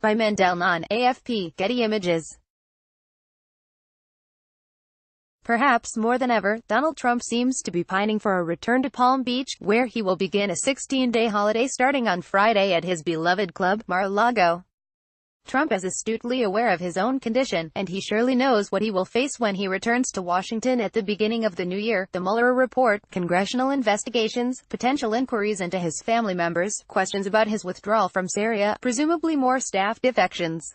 By Mendel Non, AFP, Getty Images. Perhaps more than ever, Donald Trump seems to be pining for a return to Palm Beach, where he will begin a 16-day holiday starting on Friday at his beloved club, Mar-a-Lago. Trump is astutely aware of his own condition, and he surely knows what he will face when he returns to Washington at the beginning of the new year. The Mueller report, congressional investigations, potential inquiries into his family members, questions about his withdrawal from Syria, presumably more staff defections.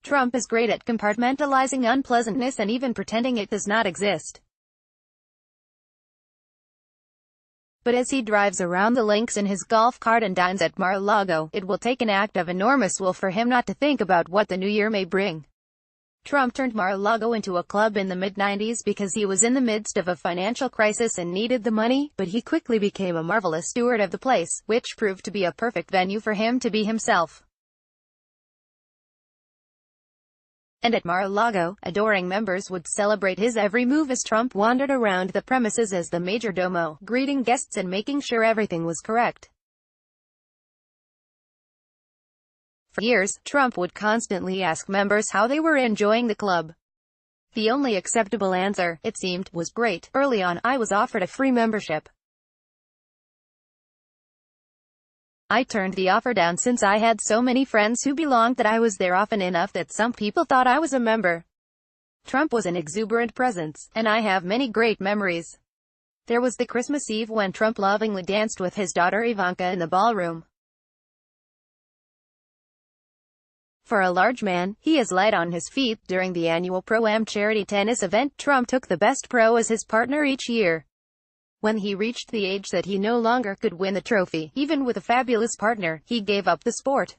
Trump is great at compartmentalizing unpleasantness and even pretending it does not exist. But as he drives around the links in his golf cart and dines at Mar-a-Lago, it will take an act of enormous will for him not to think about what the new year may bring. Trump turned Mar-a-Lago into a club in the mid-90s because he was in the midst of a financial crisis and needed the money, but he quickly became a marvelous steward of the place, which proved to be a perfect venue for him to be himself. And at Mar-a-Lago, adoring members would celebrate his every move as Trump wandered around the premises as the majordomo, greeting guests and making sure everything was correct. For years, Trump would constantly ask members how they were enjoying the club. The only acceptable answer, it seemed, was great. Early on, I was offered a free membership. I turned the offer down since I had so many friends who belonged that I was there often enough that some people thought I was a member. Trump was an exuberant presence, and I have many great memories. There was the Christmas Eve when Trump lovingly danced with his daughter Ivanka in the ballroom. For a large man, he is light on his feet. During the annual Pro-Am charity tennis event, Trump took the best pro as his partner each year. When he reached the age that he no longer could win the trophy, even with a fabulous partner, he gave up the sport.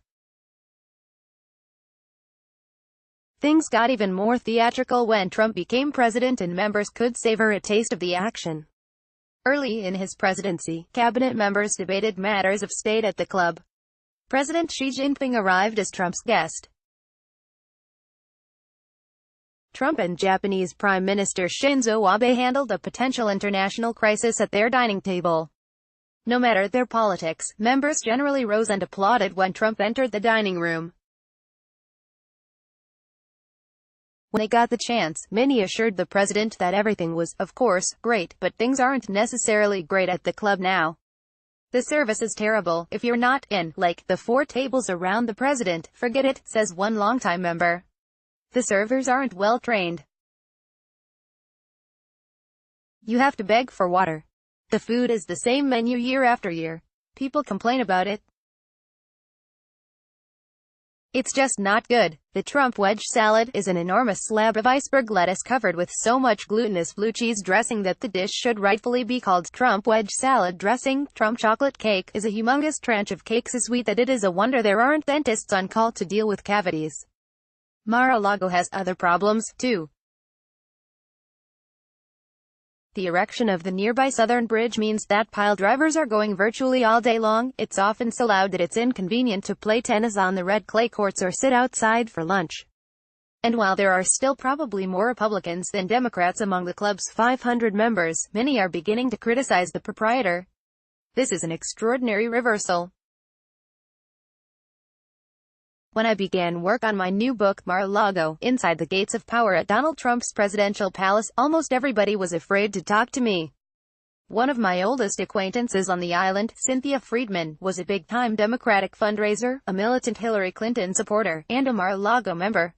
Things got even more theatrical when Trump became president and members could savor a taste of the action. Early in his presidency, cabinet members debated matters of state at the club. President Xi Jinping arrived as Trump's guest. Trump and Japanese Prime Minister Shinzo Abe handled a potential international crisis at their dining table. No matter their politics, members generally rose and applauded when Trump entered the dining room. When they got the chance, many assured the president that everything was, of course, great, but things aren't necessarily great at the club now. The service is terrible. If you're not in, like, the 4 tables around the president, forget it, says one longtime member. The servers aren't well trained. You have to beg for water. The food is the same menu year after year. People complain about it. It's just not good. The Trump wedge salad is an enormous slab of iceberg lettuce covered with so much glutinous blue cheese dressing that the dish should rightfully be called Trump wedge salad dressing. Trump chocolate cake is a humongous tranche of cake so sweet that it is a wonder there aren't dentists on call to deal with cavities. Mar-a-Lago has other problems, too. The erection of the nearby Southern Bridge means that pile drivers are going virtually all day long. It's often so loud that it's inconvenient to play tennis on the red clay courts or sit outside for lunch. And while there are still probably more Republicans than Democrats among the club's 500 members, many are beginning to criticize the proprietor. This is an extraordinary reversal. When I began work on my new book, Mar-a-Lago, Inside the Gates of Power at Donald Trump's presidential palace, almost everybody was afraid to talk to me. One of my oldest acquaintances on the island, Cynthia Friedman, was a big-time Democratic fundraiser, a militant Hillary Clinton supporter, and a Mar-a-Lago member.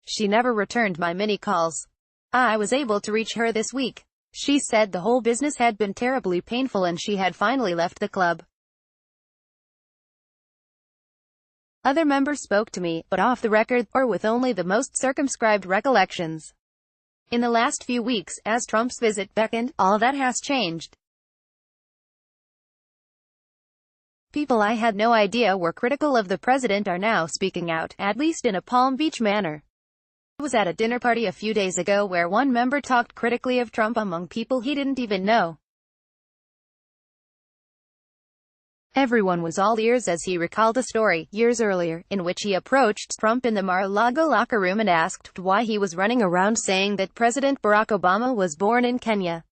She never returned my many calls. I was able to reach her this week. She said the whole business had been terribly painful and she had finally left the club. Other members spoke to me, but off the record, or with only the most circumscribed recollections. In the last few weeks, as Trump's visit beckoned, all that has changed. People I had no idea were critical of the president are now speaking out, at least in a Palm Beach manner. I was at a dinner party a few days ago where one member talked critically of Trump among people he didn't even know. Everyone was all ears as he recalled a story, years earlier, in which he approached Trump in the Mar-a-Lago locker room and asked why he was running around saying that President Barack Obama was born in Kenya.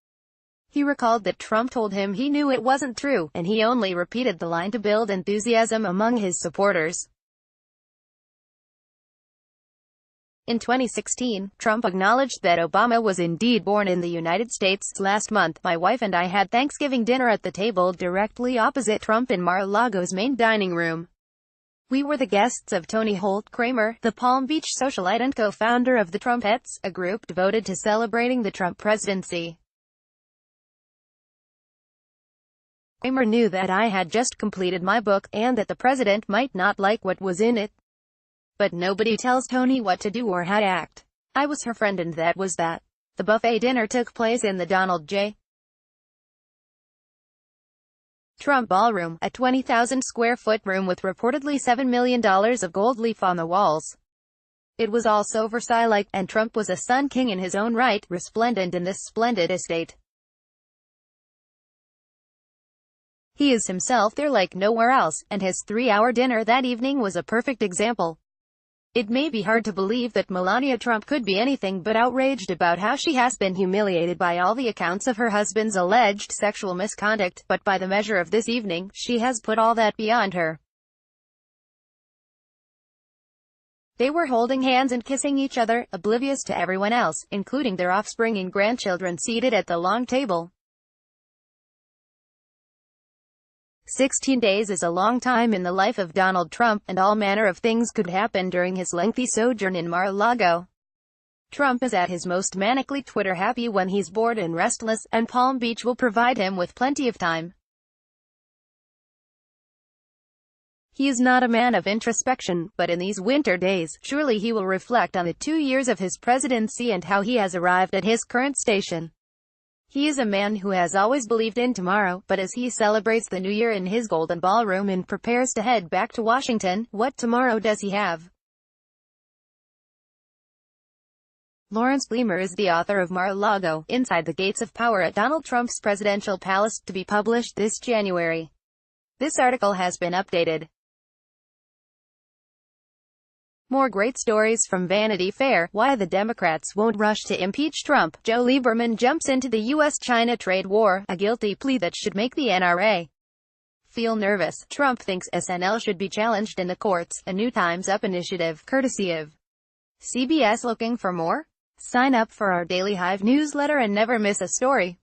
He recalled that Trump told him he knew it wasn't true, and he only repeated the line to build enthusiasm among his supporters. In 2016, Trump acknowledged that Obama was indeed born in the United States. Last month, my wife and I had Thanksgiving dinner at the table directly opposite Trump in Mar-a-Lago's main dining room. We were the guests of Tony Holt Kramer, the Palm Beach socialite and co-founder of the Trumpettes, a group devoted to celebrating the Trump presidency. Kramer knew that I had just completed my book, and that the president might not like what was in it. But nobody tells Tony what to do or how to act. I was her friend, and that was that. The buffet dinner took place in the Donald J. Trump Ballroom, a 20,000-square-foot room with reportedly $7 million of gold leaf on the walls. It was all so Versailles-like, and Trump was a sun king in his own right, resplendent in this splendid estate. He is himself there like nowhere else, and his 3-hour dinner that evening was a perfect example. It may be hard to believe that Melania Trump could be anything but outraged about how she has been humiliated by all the accounts of her husband's alleged sexual misconduct, but by the measure of this evening, she has put all that beyond her. They were holding hands and kissing each other, oblivious to everyone else, including their offspring and grandchildren seated at the long table. 16 days is a long time in the life of Donald Trump, and all manner of things could happen during his lengthy sojourn in Mar-a-Lago. Trump is at his most manically Twitter-happy when he's bored and restless, and Palm Beach will provide him with plenty of time. He is not a man of introspection, but in these winter days, surely he will reflect on the 2 years of his presidency and how he has arrived at his current station. He is a man who has always believed in tomorrow, but as he celebrates the new year in his golden ballroom and prepares to head back to Washington, what tomorrow does he have? Lawrence Bleemer is the author of Mar-a-Lago, Inside the Gates of Power at Donald Trump's Presidential Palace, to be published this January. This article has been updated. More great stories from Vanity Fair. Why the Democrats won't rush to impeach Trump. Joe Lieberman jumps into the U.S.-China trade war, a guilty plea that should make the NRA feel nervous. Trump thinks SNL should be challenged in the courts. A New Times Up initiative, courtesy of CBS. Looking for more? Sign up for our Daily Hive newsletter and never miss a story.